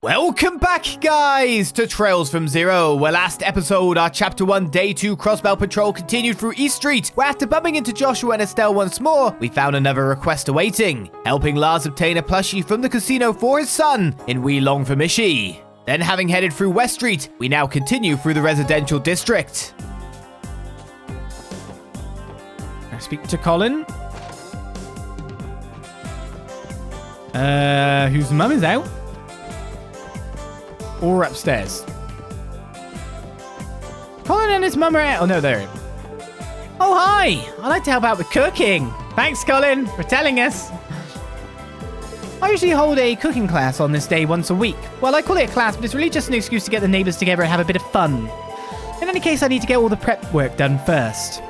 Welcome back, guys, to Trails from Zero, where last episode, our Chapter 1, Day 2 Crossbell patrol continued through East Street, where after bumping into Joshua and Estelle once more, we found another request awaiting, helping Lars obtain a plushie from the casino for his son in We Long for Mishi. Then having headed through West Street, we now continue through the residential district. I speak to Colin. Whose mum is out? Or upstairs. Colin and his mum are out. Oh, no, they're in. Oh, hi. I'd like to help out with cooking. Thanks, Colin, for telling us. I usually hold a cooking class on this day once a week. Well, I call it a class, but it's really just an excuse to get the neighbors together and have a bit of fun. In any case, I need to get all the prep work done first.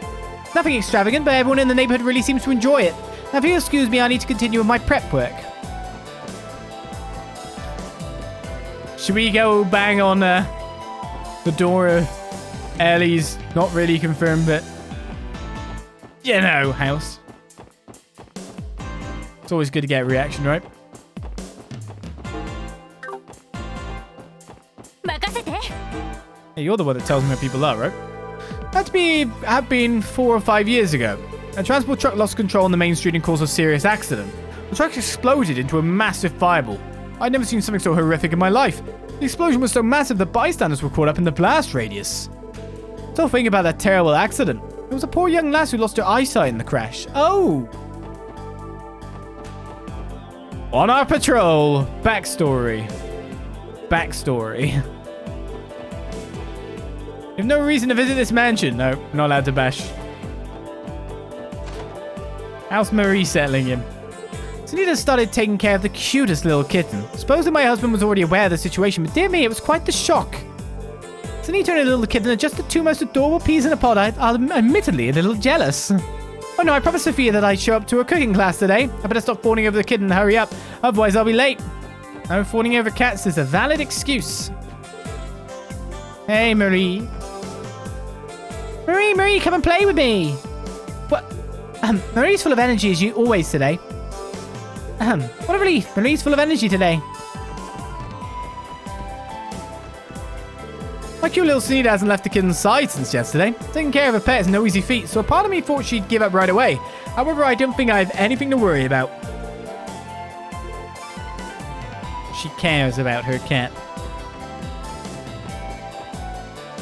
Nothing extravagant, but everyone in the neighborhood really seems to enjoy it. Now, if you'll excuse me, I need to continue with my prep work. Should we go bang on the door of Ellie's not really confirmed, but you know, house? It's always good to get a reaction, right? Hey, you're the one that tells me where people are, right? That had been 4 or 5 years ago. A transport truck lost control on the main street and caused a serious accident. The truck exploded into a massive fireball. I'd never seen something so horrific in my life. The explosion was so massive that bystanders were caught up in the blast radius. Still thinking about that terrible accident. There was a poor young lass who lost her eyesight in the crash. Oh! On our patrol. Backstory. You have no reason to visit this mansion. No, we're not allowed to bash. How's Marie settling in? Sunita started taking care of the cutest little kitten. Supposedly my husband was already aware of the situation, but dear me, it was quite the shock. Sunita and her little kitten are just the two most adorable peas in a pod. I'm admittedly a little jealous. Oh no, I promised Sophia that I'd show up to a cooking class today. I better stop fawning over the kitten and hurry up, otherwise I'll be late. No, fawning over cats is a valid excuse. Hey, Marie. Marie, come and play with me. What? Marie's full of energy as you always today. What a relief. Marie's full of energy today. My cute little Sunita hasn't left the kitten's side since yesterday. Taking care of a pet is no easy feat, so a part of me thought she'd give up right away. However, I don't think I have anything to worry about. She cares about her cat.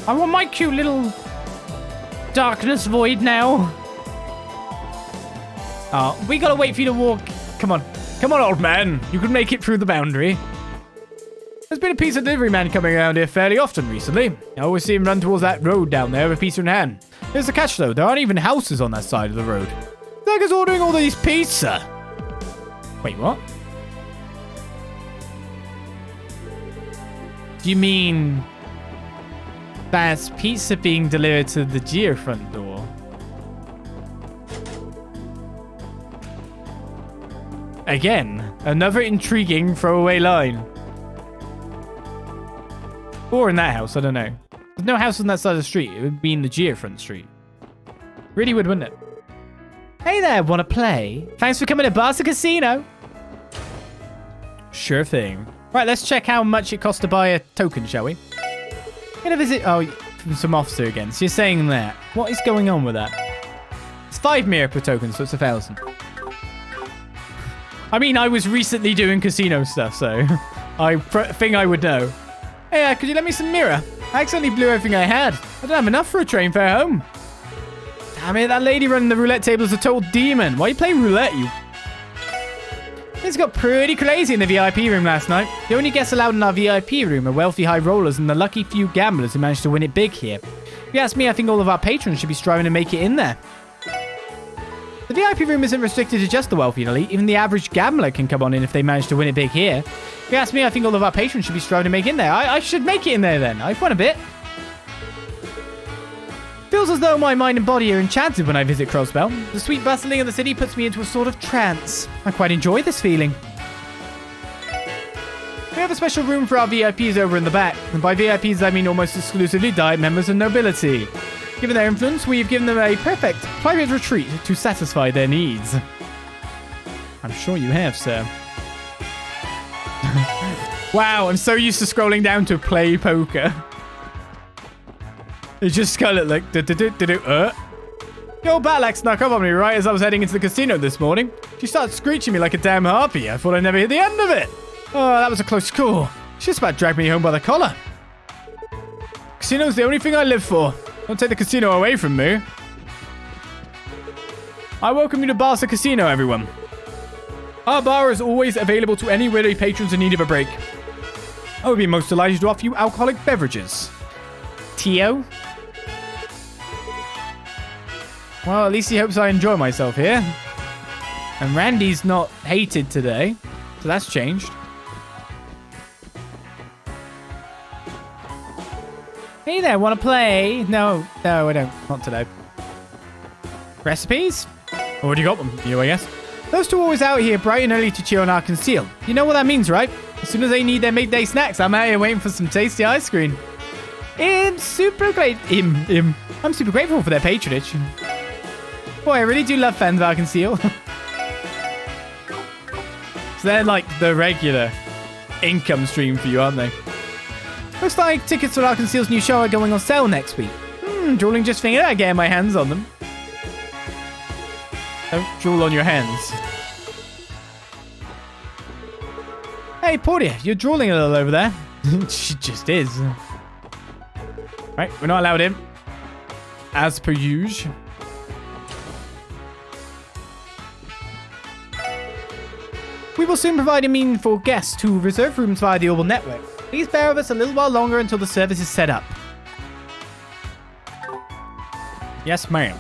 I want my cute little darkness void now. Oh, we gotta wait for you to walk. Come on, old man. You can make it through the boundary. There's been a pizza delivery man coming around here fairly often recently. I always see him run towards that road down there with a pizza in hand. Here's the catch though, there aren't even houses on that side of the road. The heck is ordering all these pizza? Wait, what? Do you mean that's pizza being delivered to the Gia front door? Again, another intriguing throwaway line. Or in that house, I don't know. There's no house on that side of the street. It would be in the geofront street. Really would, wouldn't it? Hey there, wanna play? Thanks for coming to Barca Casino. Sure thing. Right, let's check how much it costs to buy a token, shall we? Gonna visit... Oh, some officer again. So you're saying that. What is going on with that? It's 5 mira per token, so it's 1,000. I mean, I was recently doing casino stuff, so I think I would know. Hey, could you lend me some mirror? I accidentally blew everything I had. I don't have enough for a train fare home. Damn it, that lady running the roulette table is a total demon. Why are you playing roulette, you? Things got pretty crazy in the VIP room last night. The only guests allowed in our VIP room are wealthy high rollers and the lucky few gamblers who managed to win it big here. If you ask me, I think all of our patrons should be striving to make it in there. The VIP room isn't restricted to just the wealthy and elite. Even the average gambler can come on in if they manage to win it big here. If you ask me, I think all of our patrons should be striving to make it in there. I should make it in there then. I've won a bit. Feels as though my mind and body are enchanted when I visit Crossbell. The sweet bustling of the city puts me into a sort of trance. I quite enjoy this feeling. We have a special room for our VIPs over in the back. And by VIPs, I mean almost exclusively diet members and nobility. Given their influence, we've given them a perfect private retreat to satisfy their needs. I'm sure you have, sir. Wow, I'm so used to scrolling down to play poker. It just kind of like... Your battle snuck up on me right as I was heading into the casino this morning. She started screeching me like a damn harpy. I thought I'd never hit the end of it. Oh, that was a close call. She just about dragged me home by the collar. Casino's the only thing I live for. Don't take the casino away from me. I welcome you to Barca Casino, everyone. Our bar is always available to any weary patrons in need of a break. I would be most delighted to offer you alcoholic beverages. Tio? Well, at least he hopes I enjoy myself here. And Randy's not hated today, so that's changed. Hey there, want to play? No, I don't. Not today. Recipes? Already got them. You, I guess. Those two are always out here bright and early to cheer on our conceal. You know what that means, right? As soon as they need their midday snacks, I'm out here waiting for some tasty ice cream. I'm super grateful for their patronage. Boy, I really do love fans of our conceal. So they're like the regular income stream for you, aren't they? Looks like tickets for our conceal's new show are going on sale next week. Drooling just thinking about getting my hands on them. Don't drool on your hands. Hey, Portia, you're drooling a little over there. She just is. Right, we're not allowed in. As per usual. We will soon provide a means for guests to reserve rooms via the Orbital network. Please bear with us a little while longer until the service is set up. Yes, ma'am.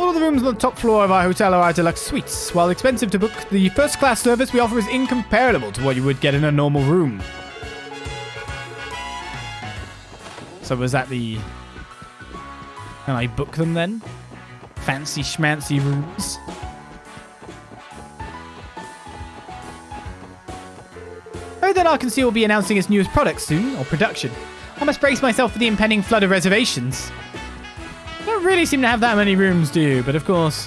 All of the rooms on the top floor of our hotel are our deluxe suites. While expensive to book, the first-class service we offer is incomparable to what you would get in a normal room. So was that the... Can I book them then? Fancy schmancy rooms. I heard that Arkansas will be announcing its newest product soon, or production. I must brace myself for the impending flood of reservations. Don't really seem to have that many rooms, do you? But of course,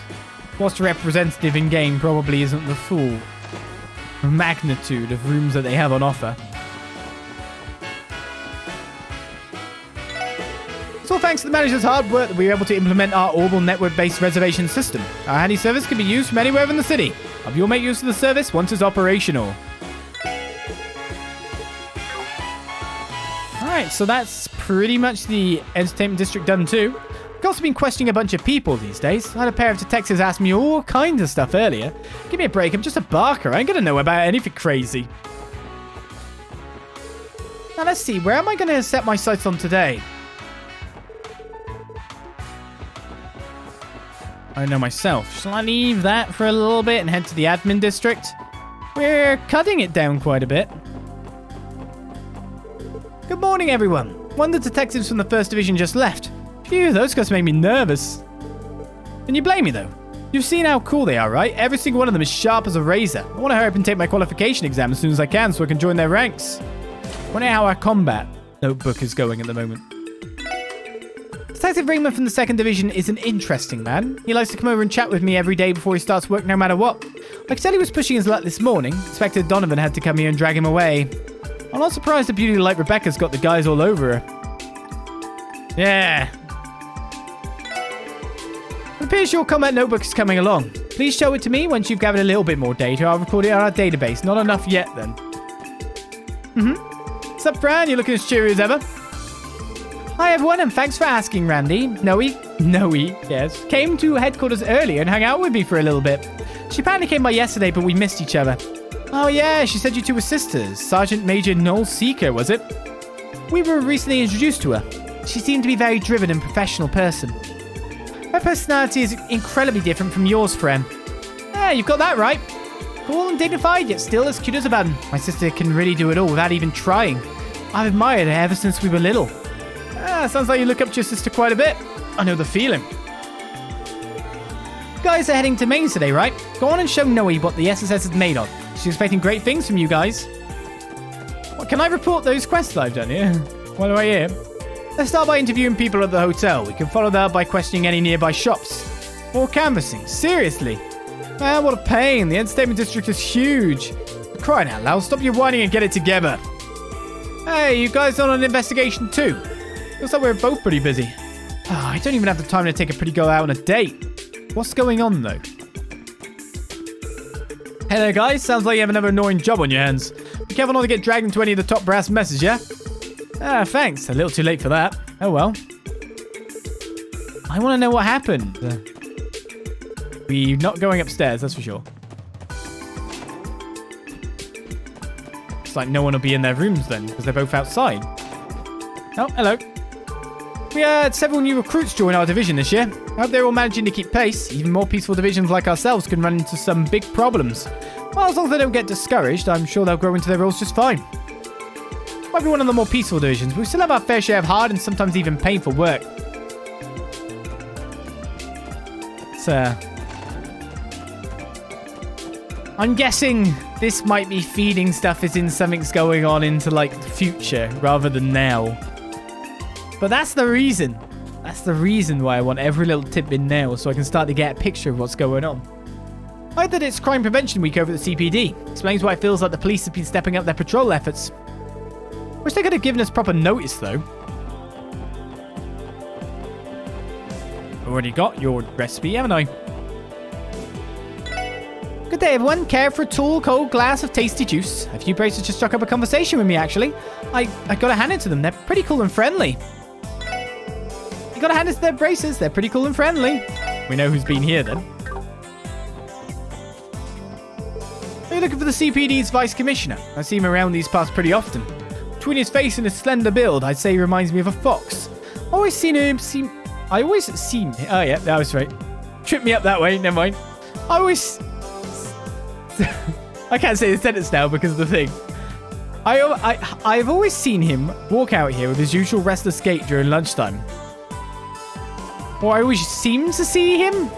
what's representative in-game probably isn't the full magnitude of rooms that they have on offer. It's all thanks to the manager's hard work that we were able to implement our Orbital network-based reservation system. Our handy service can be used from anywhere in the city. Hope you'll make use of the service once it's operational. Alright, so that's pretty much the entertainment district done too. I've also been questioning a bunch of people these days. I had a pair of detectives ask me all kinds of stuff earlier. Give me a break, I'm just a barker. I ain't gonna know about anything crazy. Now let's see, where am I gonna set my sights on today? I don't know myself. Shall I leave that for a little bit and head to the admin district? We're cutting it down quite a bit. Good morning, everyone. One of the detectives from the 1st Division just left. Phew, those guys make me nervous. Can you blame me, though? You've seen how cool they are, right? Every single one of them is sharp as a razor. I want to hurry up and take my qualification exam as soon as I can so I can join their ranks. I wonder how our combat notebook is going at the moment. Detective Ringman from the 2nd Division is an interesting man. He likes to come over and chat with me every day before he starts work no matter what. I could tell he was pushing his luck this morning. Inspector Donovan had to come here and drag him away. I'm not surprised a beauty like Rebecca's got the guys all over her. Yeah. It appears your combat notebook is coming along. Please show it to me once you've gathered a little bit more data. I'll record it on our database. Not enough yet, then. What's up, Fran? You're looking as cheery as ever. Hi, everyone, and thanks for asking, Randy. Noe, yes, came to headquarters earlier and hung out with me for a little bit. She apparently came by yesterday, but we missed each other. Oh, yeah, she said you two were sisters. Sergeant Major Noel Seeker, was it? We were recently introduced to her. She seemed to be a very driven and professional person. Her personality is incredibly different from yours, Fran. Yeah, you've got that right. Cool and dignified, yet still as cute as a button. My sister can really do it all without even trying. I've admired her ever since we were little. Sounds like you look up to your sister quite a bit. I know the feeling. You guys are heading to Maine today, right? Go on and show Noe what the SSS is made of. She's expecting great things from you guys. What, can I report those quests I've done here? What do I hear? Let's start by interviewing people at the hotel. We can follow that up by questioning any nearby shops. Or canvassing. Seriously. Man, what a pain. The entertainment district is huge. Crying out loud, stop your whining and get it together. Hey, you guys on an investigation too? Looks like we're both pretty busy. Oh, I don't even have the time to take a pretty girl out on a date. What's going on though? Hey there guys, sounds like you have another annoying job on your hands. Be careful not to get dragged into any of the top brass messes, yeah? Ah, thanks. A little too late for that. Oh well. I want to know what happened. We're not going upstairs, that's for sure. It's like no one will be in their rooms then, because they're both outside. Oh, hello. We had several new recruits join our division this year. I hope they're all managing to keep pace. Even more peaceful divisions like ourselves can run into some big problems. Well, as long as they don't get discouraged, I'm sure they'll grow into their roles just fine. Might be one of the more peaceful divisions, but we still have our fair share of hard and sometimes even painful work. I'm guessing this might be feeding stuff as in something's going on into like the future rather than now. But that's the reason. That's the reason why I want every little tip in now, so I can start to get a picture of what's going on. I heard that it's Crime Prevention Week over at the CPD. Explains why it feels like the police have been stepping up their patrol efforts. Wish they could have given us proper notice, though. Already got your recipe, haven't I? Good day, everyone. Care for a tall, cold glass of tasty juice? A few bracers just struck up a conversation with me, actually. I gotta hand it to them. They're pretty cool and friendly. You gotta hand it to their bracers. They're pretty cool and friendly. We know who's been here, then. Are you looking for the CPD's Vice Commissioner? I see him around these parts pretty often. Between his face and his slender build, I'd say he reminds me of a fox. Oh yeah, that was right. Tripped me up that way, never mind. I can't say the sentence now because of the thing. I've always seen him walk out here with his usual restless gait during lunchtime. Or I always seem to see him.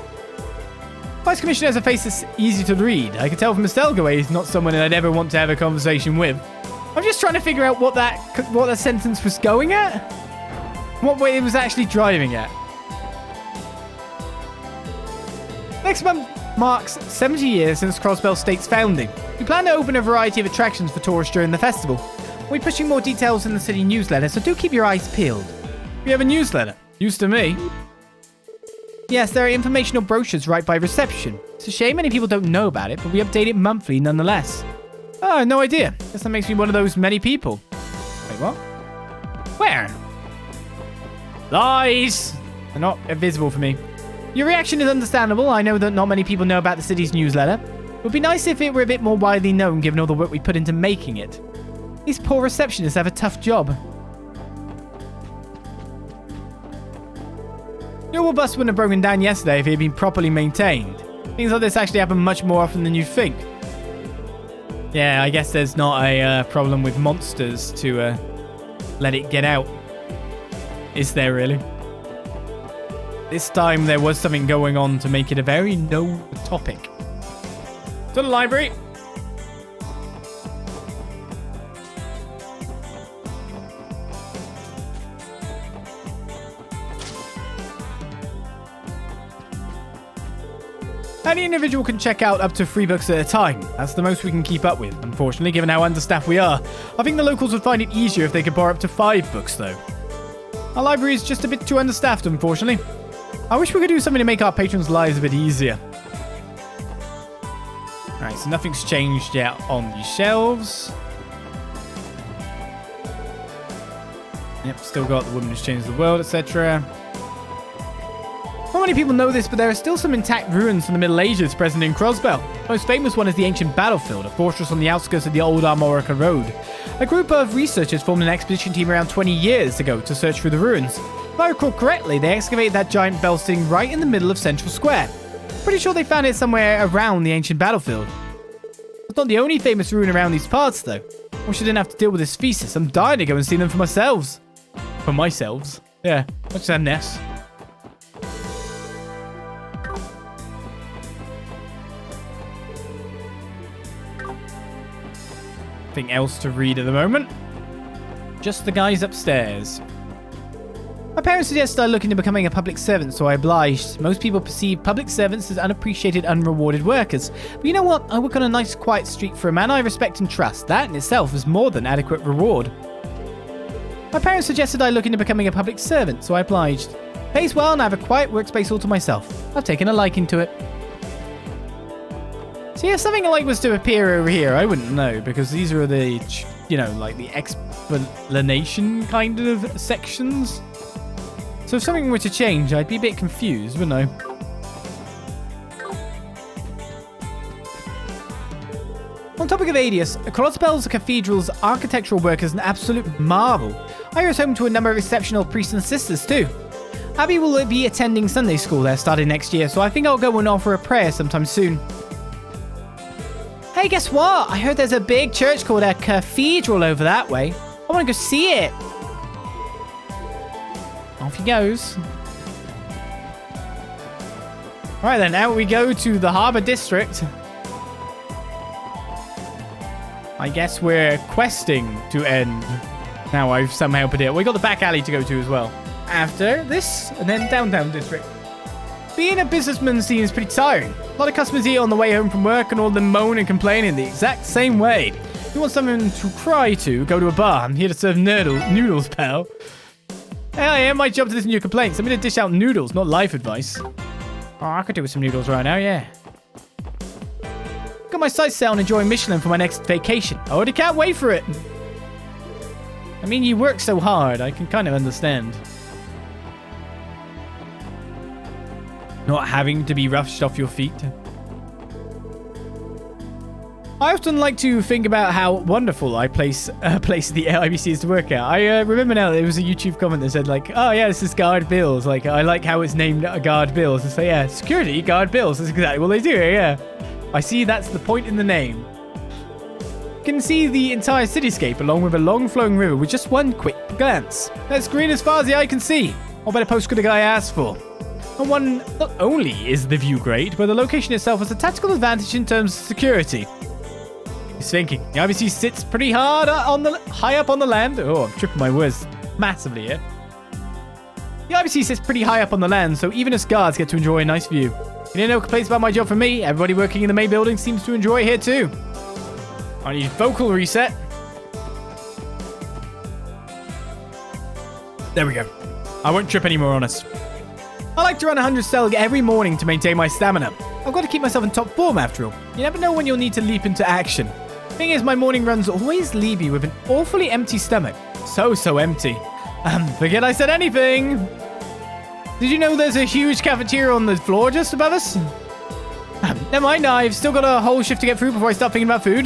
Vice Commissioner has a face that's easy to read. I can tell from his Stelgaway he's not someone I'd ever want to have a conversation with. I'm just trying to figure out what that sentence was going at. What way it was actually driving at. Next month marks 70 years since Crossbell State's founding. We plan to open a variety of attractions for tourists during the festival. We'll be pushing more details in the city newsletter, so do keep your eyes peeled. We have a newsletter. Used to me. Yes, there are informational brochures right by reception. It's a shame many people don't know about it, but we update it monthly nonetheless. Oh, no idea. Guess that makes me one of those many people. Wait, what? Where? Lies! They're not visible for me. Your reaction is understandable. I know that not many people know about the city's newsletter. It would be nice if it were a bit more widely known given all the work we put into making it. These poor receptionists have a tough job. Your bus wouldn't have broken down yesterday if it had been properly maintained. Things like this actually happen much more often than you think. Yeah, I guess there's not a problem with monsters to let it get out. Is there really? This time there was something going on to make it a very known topic. To the library. Any individual can check out up to 3 books at a time. That's the most we can keep up with, unfortunately, given how understaffed we are. I think the locals would find it easier if they could borrow up to 5 books, though. Our library is just a bit too understaffed, unfortunately. I wish we could do something to make our patrons' lives a bit easier. Alright, so nothing's changed yet on the shelves. Yep, still got the Woman Who's Changed the World, etc. Not many people know this, but there are still some intact ruins from the Middle Ages present in Crossbell. The most famous one is the ancient battlefield, a fortress on the outskirts of the old Armorica Road. A group of researchers formed an expedition team around 20 years ago to search through the ruins. If I recall correctly, they excavated that giant bell sitting right in the middle of Central Square. Pretty sure they found it somewhere around the ancient battlefield. It's not the only famous ruin around these parts, though. I wish I didn't have to deal with this thesis. I'm dying to go and see them for myself. For myself? Yeah, what's that nest? Nothing else to read at the moment. Just the guys upstairs. My parents suggested I look into becoming a public servant, so I obliged. Most people perceive public servants as unappreciated, unrewarded workers. But you know what? I work on a nice, quiet street for a man I respect and trust. That in itself is more than adequate reward. My parents suggested I look into becoming a public servant, so I obliged. Pays well and I have a quiet workspace all to myself. I've taken a liking to it. See, if something like was to appear over here, I wouldn't know, because these are the, you know, like the explanation kind of sections. So if something were to change, I'd be a bit confused, wouldn't I? On topic of Adius, Crossbell's cathedral's architectural work is an absolute marvel. I was home to a number of exceptional priests and sisters too. Abby will be attending Sunday school there starting next year, so I think I'll go and offer a prayer sometime soon. Hey, guess what? I heard there's a big church called a cathedral over that way. I want to go see it. Off he goes. Right then, out we go to the Harbour District. I guess we're questing to end. Now I've somehow put it. We got the back alley to go to as well. After this, and then downtown district. Being a businessman seems pretty tiring. A lot of customers eat on the way home from work and all of them moan and complain in the exact same way. If you want someone to cry to, go to a bar. I'm here to serve noodles, pal. Hell yeah, my job to listen to your complaints. I'm going to dish out noodles, not life advice. Oh, I could do with some noodles right now, yeah. Got my sights set on enjoying Michelin for my next vacation. I already can't wait for it. I mean, you work so hard, I can kind of understand. Not having to be rushed off your feet. I often like to think about how wonderful I place the IBC is to work at. I remember now there was a YouTube comment that said like, oh yeah, this is Guard Bills. Like, I like how it's named Guard Bills. And so yeah, security Guard Bills. That's exactly what they do here, yeah. I see that's the point in the name. You can see the entire cityscape along with a long flowing river with just one quick glance. That's green as far as the eye can see. What better post could a guy ask for? And one, not only is the view great, but the location itself has a tactical advantage in terms of security. He's thinking. The IBC sits pretty high up on the land. Oh, I'm tripping my words massively here. The IBC sits pretty high up on the land, so even us guards get to enjoy a nice view. You didn't know complaints about my job from me. Everybody working in the main building seems to enjoy it here too. I need vocal reset. There we go. I won't trip anymore on us. I like to run 100 cell every morning to maintain my stamina. I've got to keep myself in top form after all. You never know when you'll need to leap into action. Thing is, my morning runs always leave you with an awfully empty stomach. So empty. Forget I said anything. Did you know there's a huge cafeteria on the floor just above us? Never mind, I've still got a whole shift to get through before I start thinking about food.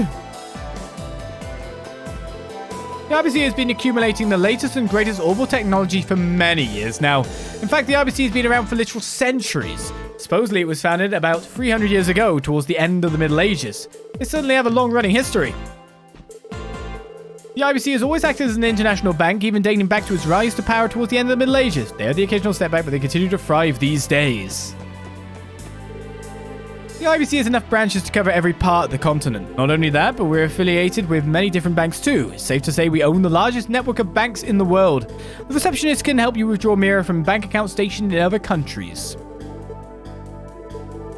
The IBC has been accumulating the latest and greatest orbital technology for many years now. In fact, the IBC has been around for literal centuries. Supposedly it was founded about 300 years ago, towards the end of the Middle Ages. They certainly have a long-running history. The IBC has always acted as an international bank, even dating back to its rise to power towards the end of the Middle Ages. They had the occasional setback, but they continue to thrive these days. The IBC has enough branches to cover every part of the continent. Not only that, but we're affiliated with many different banks too. It's safe to say we own the largest network of banks in the world. The receptionist can help you withdraw mirror from bank accounts stationed in other countries.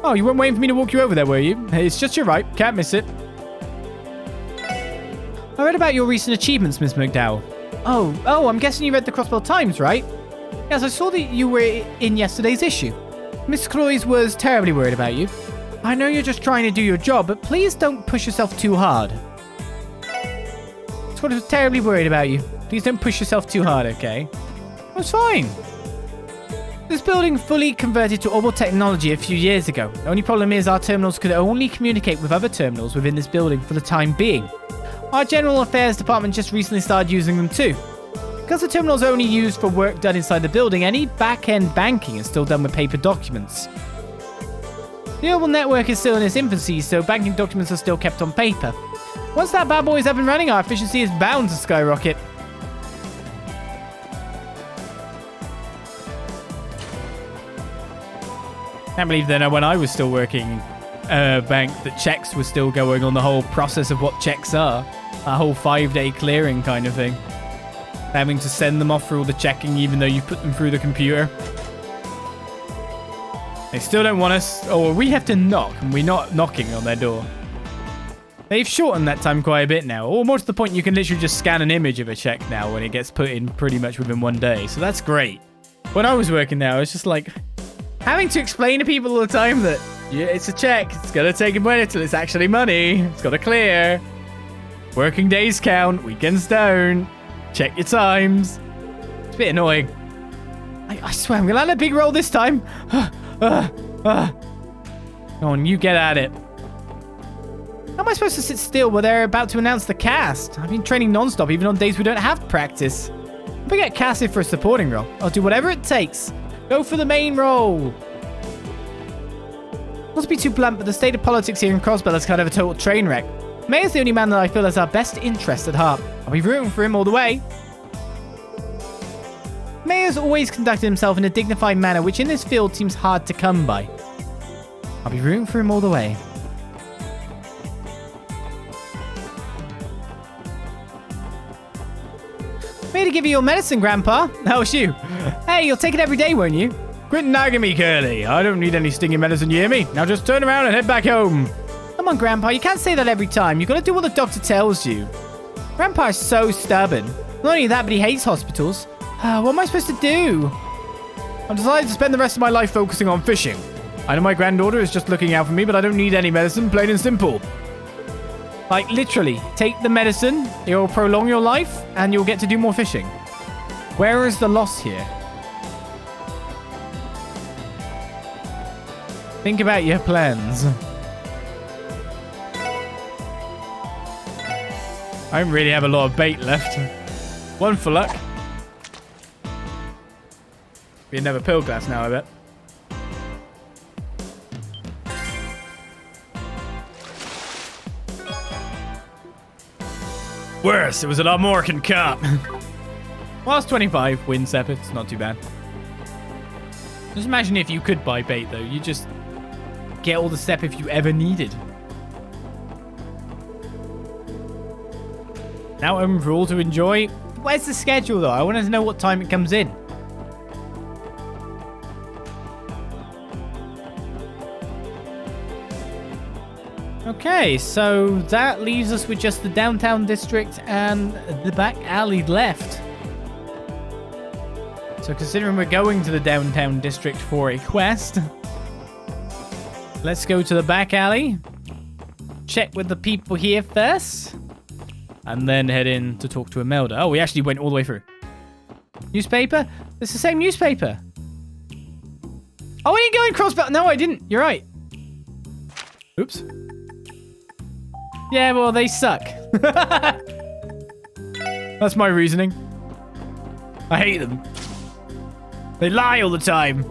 Oh, you weren't waiting for me to walk you over there, were you? Hey, it's just your right. Can't miss it. I read about your recent achievements, Miss McDowell. Oh, I'm guessing you read the Crossbell Times, right? Yes, I saw that you were in yesterday's issue. Miss Cloyes was terribly worried about you. I know you're just trying to do your job, but please don't push yourself too hard. Sort of terribly worried about you. Please don't push yourself too hard, okay? That's fine. This building fully converted to orbital technology a few years ago. The only problem is our terminals could only communicate with other terminals within this building for the time being. Our General Affairs Department just recently started using them too. Because the terminals are only used for work done inside the building, any back-end banking is still done with paper documents. The orbital network is still in its infancy, so banking documents are still kept on paper. Once that bad boy is up and running, our efficiency is bound to skyrocket. Can't believe that when I was still working a bank, that checks were still going on, the whole process of what checks are. A whole 5-day clearing kind of thing. Having to send them off for all the checking even though you put them through the computer. They still don't want us. Or we have to knock, and we're not knocking on their door. They've shortened that time quite a bit now. Almost to the point you can literally just scan an image of a check now when it gets put in pretty much within 1 day. So that's great. When I was working there, I was just like having to explain to people all the time that yeah, it's a check. It's going to take a minute till it's actually money. It's got to clear. Working days count. Weekends don't. Check your times. It's a bit annoying. I swear I'm going to land a big roll this time. Come on, you get at it. How am I supposed to sit still while they're about to announce the cast? I've been training non-stop even on days we don't have practice. If I get casted for a supporting role, I'll do whatever it takes. Go for the main role. Not to be too blunt, but the state of politics here in Crossbell is kind of a total train wreck. Mayor's the only man that I feel has our best interest at heart. I'll be rooting for him all the way. Mayor's always conducted himself in a dignified manner, which in this field seems hard to come by. I'll be rooting for him all the way. Me to give you your medicine, Grandpa. That was you. Hey, you'll take it every day, won't you? Quit nagging me, Curly. I don't need any stinging medicine, you hear me? Now just turn around and head back home. Come on, Grandpa. You can't say that every time. You've got to do what the doctor tells you. Grandpa is so stubborn. Not only that, but he hates hospitals. What am I supposed to do? I've decided to spend the rest of my life focusing on fishing. I know my granddaughter is just looking out for me, but I don't need any medicine, plain and simple. Like, literally, take the medicine, it'll prolong your life, and you'll get to do more fishing. Where is the loss here? Think about your plans. I don't really have a lot of bait left. One for luck. Be another pill glass now, I bet. Worse, it was an Armorican carp. Well, it's 25 win Sepp. It's not too bad. Just imagine if you could buy bait, though. You just get all the Sepp if you ever needed. Now open for all to enjoy. Where's the schedule, though? I want to know what time it comes in. Okay, so that leaves us with just the downtown district and the back alley left. So considering we're going to the downtown district for a quest, let's go to the back alley, check with the people here first, and then head in to talk to Imelda. Oh, we actually went all the way through. Newspaper? It's the same newspaper. Oh, I didn't go in Crossbell. No, I didn't. You're right. Oops. Yeah, well, they suck. That's my reasoning. I hate them. They lie all the time.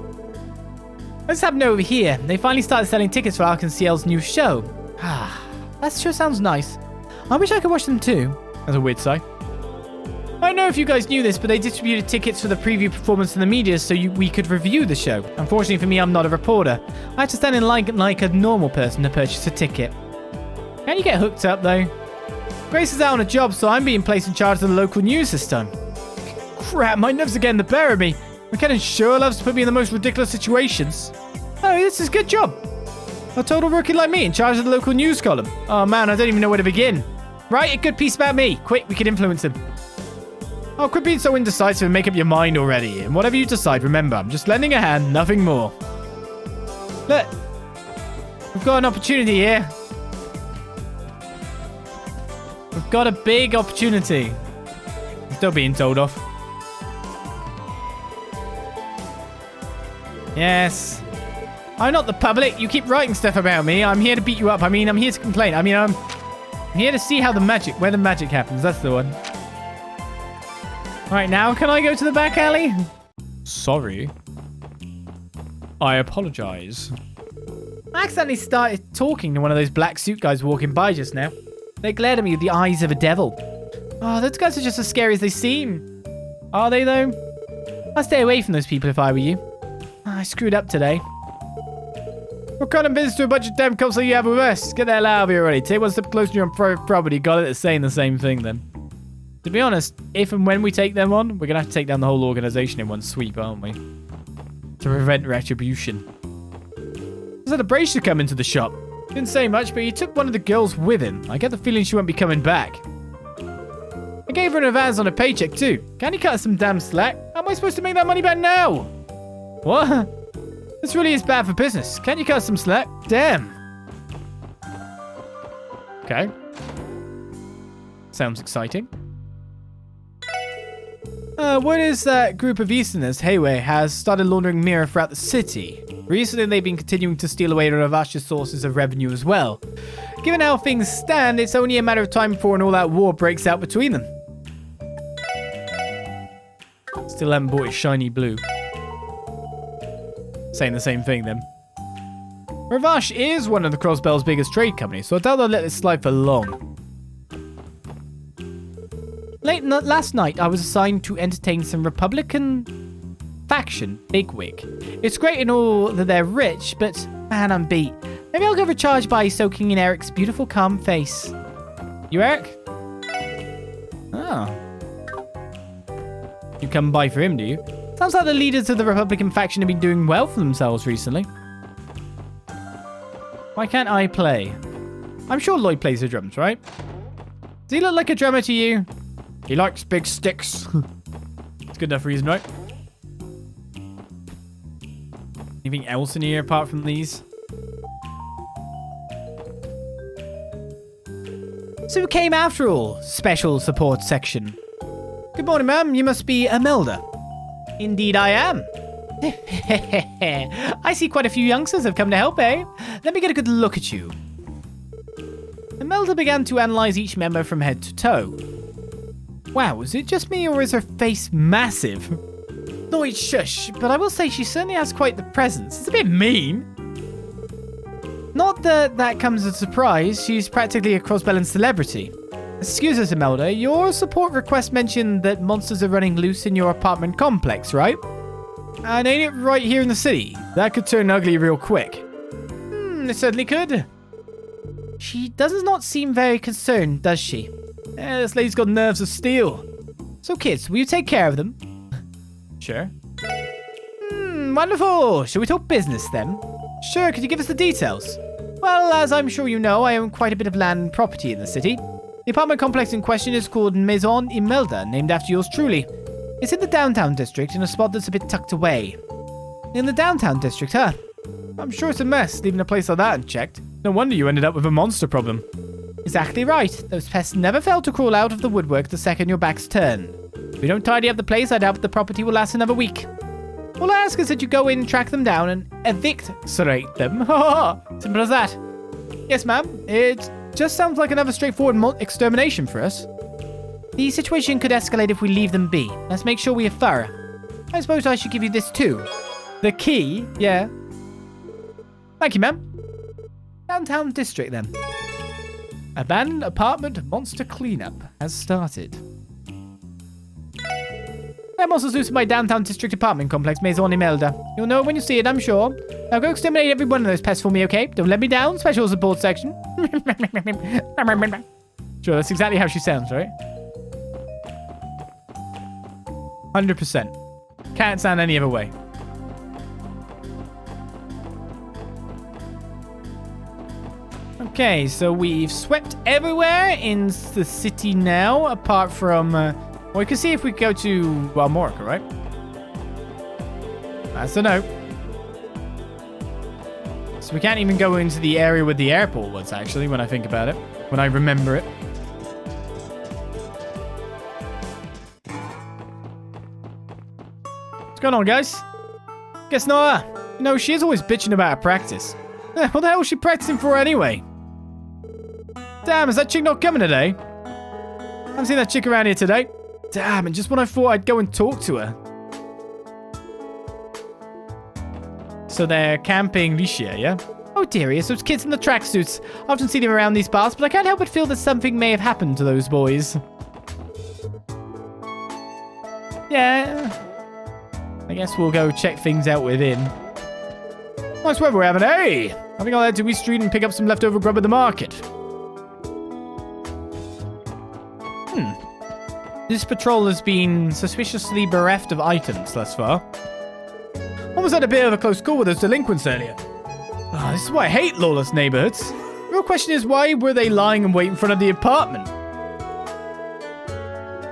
What's happening over here? They finally started selling tickets for Arkansas's new show. Ah, that sure sounds nice. I wish I could watch them too. That's a weird sigh. I don't know if you guys knew this, but they distributed tickets for the preview performance in the media so we could review the show. Unfortunately for me, I'm not a reporter. I had to stand in line like a normal person to purchase a ticket. Can you get hooked up, though? Grace is out on a job, so I'm being placed in charge of the local news this time. Crap, my nerves are getting the better of me. McKinnon sure loves to put me in the most ridiculous situations. Oh, this is a good job. A total rookie like me in charge of the local news column. Oh, man, I don't even know where to begin. Write a good piece about me. Quick, we can influence him. Oh, quit being so indecisive and make up your mind already. And whatever you decide, remember, I'm just lending a hand, nothing more. Look, we've got an opportunity here. We've got a big opportunity. I'm still being told off. Yes. I'm not the public. You keep writing stuff about me. I'm here to beat you up. I mean, I'm here to complain. I mean, I'm here to see how where the magic happens. That's the one. Right, now can I go to the back alley? Sorry. I apologize. I accidentally started talking to one of those black suit guys walking by just now. They glared at me with the eyes of a devil. Oh, those guys are just as scary as they seem. Are they, though? I'd stay away from those people if I were you. I screwed up today. What kind of business do a bunch of damn cops like you have with us? Get the hell out of here already. Take one step closer to your own private property. Got it? It's saying the same thing, then. To be honest, if and when we take them on, we're going to have to take down the whole organization in one sweep, aren't we? To prevent retribution. There's had a brace to come into the shop. Didn't say much, but he took one of the girls with him. I get the feeling she won't be coming back. I gave her an advance on a paycheck too. Can you cut us some damn slack? How am I supposed to make that money back now? What? This really is bad for business. Can you cut us some slack? Damn. Okay. Sounds exciting. What is that group of Easterners, Hayway, has started laundering mirror throughout the city? Recently, they've been continuing to steal away Ravash's sources of revenue as well. Given how things stand, it's only a matter of time before an all-out war breaks out between them. Still haven't bought his shiny blue. Saying the same thing, then. Ravash is one of the Crossbell's biggest trade companies, so I doubt they'll let this slide for long. Last night, I was assigned to entertain some Republican faction bigwig. It's great and all that they're rich, but man, I'm beat. Maybe I'll go recharge by soaking in Eric's beautiful, calm face. You, Eric? Oh. You come by for him, do you? Sounds like the leaders of the Republican faction have been doing well for themselves recently. Why can't I play? I'm sure Lloyd plays the drums, right? Does he look like a drummer to you? He likes big sticks. It's good enough reason, right? Anything else in here apart from these? So who came after all? Special support section. Good morning, ma'am. You must be Imelda. Indeed I am. I see quite a few youngsters have come to help, eh? Let me get a good look at you. Imelda began to analyze each member from head to toe. Wow, is it just me or is her face massive? Lloyd, shush, but I will say she certainly has quite the presence. It's a bit mean. Not that that comes as a surprise. She's practically a Crossbell celebrity. Excuse us, Imelda. Your support request mentioned that monsters are running loose in your apartment complex, right? And ain't it right here in the city? That could turn ugly real quick. It certainly could. She does not seem very concerned, does she? This lady's got nerves of steel. So kids, will you take care of them? Sure. Wonderful. Shall we talk business then? Sure, could you give us the details? Well, as I'm sure you know, I own quite a bit of land and property in the city. The apartment complex in question is called Maison Imelda, named after yours truly. It's in the downtown district, in a spot that's a bit tucked away. In the downtown district, huh? I'm sure it's a mess, leaving a place like that unchecked. No wonder you ended up with a monster problem. Exactly right. Those pests never fail to crawl out of the woodwork the second your back's turned. If we don't tidy up the place, I doubt the property will last another week. All I ask is that you go in, track them down, and evict-cerate them. Simple as that. Yes, ma'am. It just sounds like another straightforward extermination for us. The situation could escalate if we leave them be. Let's make sure we are thorough. I suppose I should give you this too. The key? Yeah. Thank you, ma'am. Downtown district, then. Abandoned apartment monster cleanup has started. That monster's loose in my downtown district apartment complex, Maison Imelda. You'll know it when you see it, I'm sure. Now go exterminate every one of those pests for me, okay? Don't let me down. Special support section. Sure, that's exactly how she sounds, right? 100%. Can't sound any other way. Okay, so we've swept everywhere in the city now, apart from... well, we can see if we go to Morica, right? That's a no. So we can't even go into the area where the airport was, actually, when I think about it. When I remember it. What's going on, guys? Guess not. You know, she is always bitching about her practice. What the hell is she practicing for anyway? Damn, is that chick not coming today? I haven't seen that chick around here today. Damn, and just when I thought I'd go and talk to her. So they're camping Licia, yeah? Oh dear, it's those kids in the tracksuits. I often see them around these bars, but I can't help but feel that something may have happened to those boys. Yeah. I guess we'll go check things out within. Nice weather we're having, hey! I think I'll head to East Street and pick up some leftover grub at the market. This patrol has been suspiciously bereft of items thus far. Almost had a bit of a close call with those delinquents earlier. Oh, this is why I hate lawless neighborhoods. The real question is, why were they lying in wait in front of the apartment?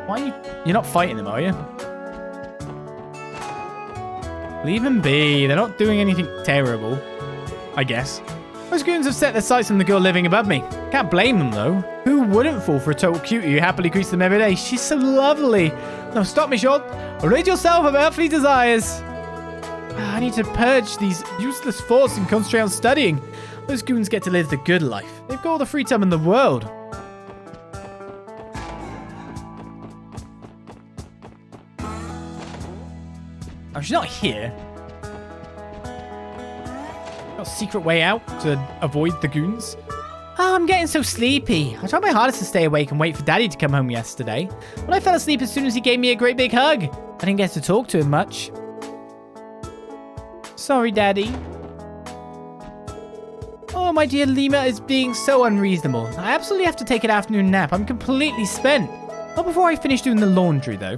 Why are you... You're not fighting them, are you? Leave them be. They're not doing anything terrible, I guess. Those goons have set their sights on the girl living above me. Can't blame them, though. Who wouldn't fall for a total cutie who happily greets them every day? She's so lovely. No, stop me short. Rid yourself of earthly desires. I need to purge these useless thoughts and concentrate on studying. Those goons get to live the good life. They've got all the free time in the world. Oh, she's not here. Got a secret way out to avoid the goons. Oh, I'm getting so sleepy. I tried my hardest to stay awake and wait for Daddy to come home yesterday. But I fell asleep as soon as he gave me a great big hug. I didn't get to talk to him much. Sorry, Daddy. Oh, my dear Lima is being so unreasonable. I absolutely have to take an afternoon nap. I'm completely spent. Not before I finish doing the laundry, though.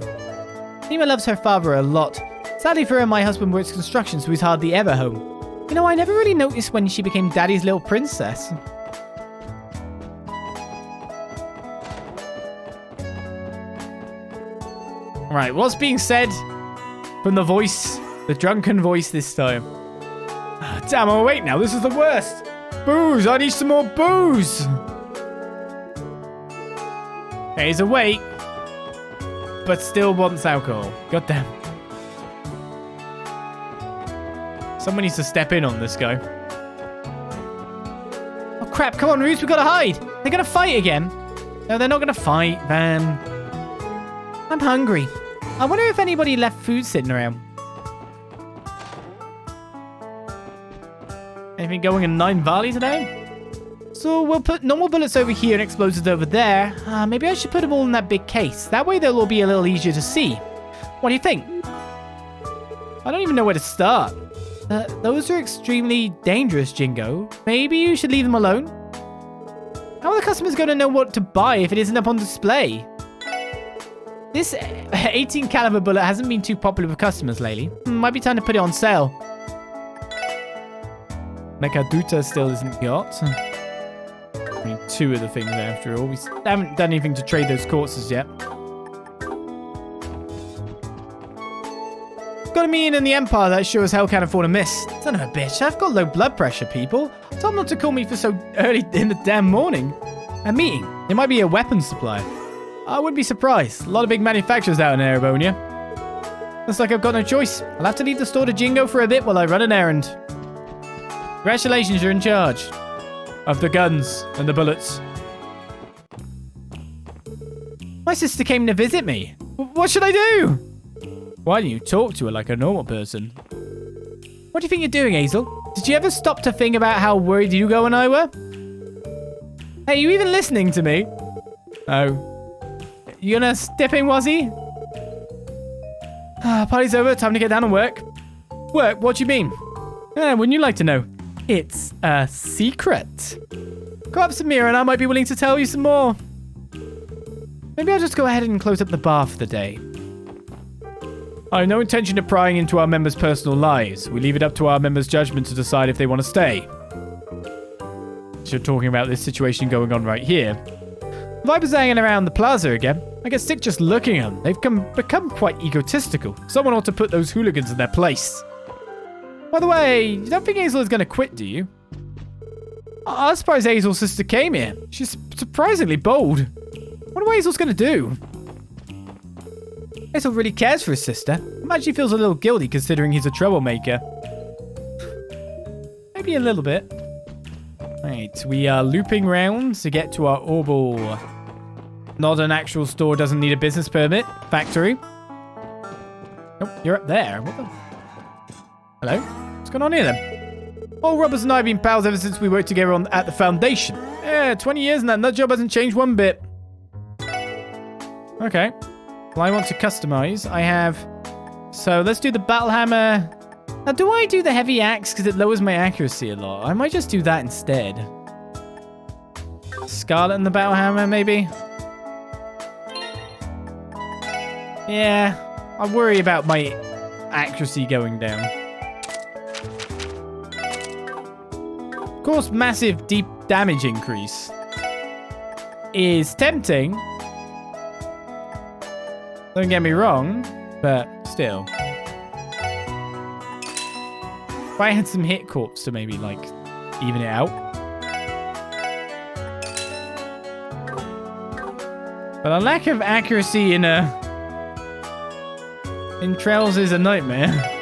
Lima loves her father a lot. Sadly for her, my husband works construction, so he's hardly ever home. You know, I never really noticed when she became Daddy's little princess. Right, what's being said from the voice? The drunken voice this time. Oh, damn, I'm awake now. This is the worst. Booze. I need some more booze. Okay, he's awake, but still wants alcohol. God damn. Someone needs to step in on this guy. Oh, crap. Come on, Roots. We gotta hide. They're gonna fight again. No, they're not gonna fight, Van. I'm hungry. I wonder if anybody left food sitting around. Anything going in Nine Valley today? So we'll put normal bullets over here and explosives over there. Maybe I should put them all in that big case. That way they'll all be a little easier to see. What do you think? I don't even know where to start. Those are extremely dangerous, Jingo. Maybe you should leave them alone. How are the customers going to know what to buy if it isn't up on display? This 18 caliber bullet hasn't been too popular with customers lately. Might be time to put it on sale. Mechaduta still isn't got. I mean, 2 of the things after all. We haven't done anything to trade those corpses yet. Got a meeting in the Empire that sure as hell can't afford to miss. Son of a bitch, I've got low blood pressure, people. Tell them not to call me for so early in the damn morning. A meeting. It might be a weapons supplier. I wouldn't be surprised. A lot of big manufacturers out in Erebonia. Looks like I've got no choice. I'll have to leave the store to Jingo for a bit while I run an errand. Congratulations, you're in charge of the guns and the bullets. My sister came to visit me. What should I do? Why don't you talk to her like a normal person? What do you think you're doing, Hazel? Did you ever stop to think about how worried Hugo and I were? Hey, you even listening to me? Oh. You gonna step in, Wazzy? Party's over. Time to get down and work. Work? What do you mean? Wouldn't you like to know? It's a secret. Go up, Samira, and I might be willing to tell you some more. Maybe I'll just go ahead and close up the bar for the day. I have no intention of prying into our members' personal lives. We leave it up to our members' judgment to decide if they want to stay. So you're talking about this situation going on right here. Vipers hanging around the plaza again. I get sick just looking at them. They've become quite egotistical. Someone ought to put those hooligans in their place. By the way, you don't think Hazel is going to quit, do you? I was surprised Hazel's sister came here. She's surprisingly bold. I wonder what Hazel's going to do. Hazel really cares for his sister. Imagine he feels a little guilty considering he's a troublemaker. Maybe a little bit. Right, we are looping round to get to our Orbal. Not an actual store, doesn't need a business permit. Factory. Oh, you're up there. What the... Hello? What's going on here then? Old Robbers and I have been pals ever since we worked together at the Foundation. Yeah, 20 years and that nut job hasn't changed one bit. Okay. Well, I want to customize. I have... So, let's do the Battle Hammer. Now, do I do the Heavy Axe because it lowers my accuracy a lot? I might just do that instead. Scarlet and the Battle Hammer, maybe? Yeah, I worry about my accuracy going down. Of course, massive deep damage increase is tempting. Don't get me wrong, but still. If I had some hit corps to maybe, like, even it out. But a lack of accuracy in Trails is a nightmare.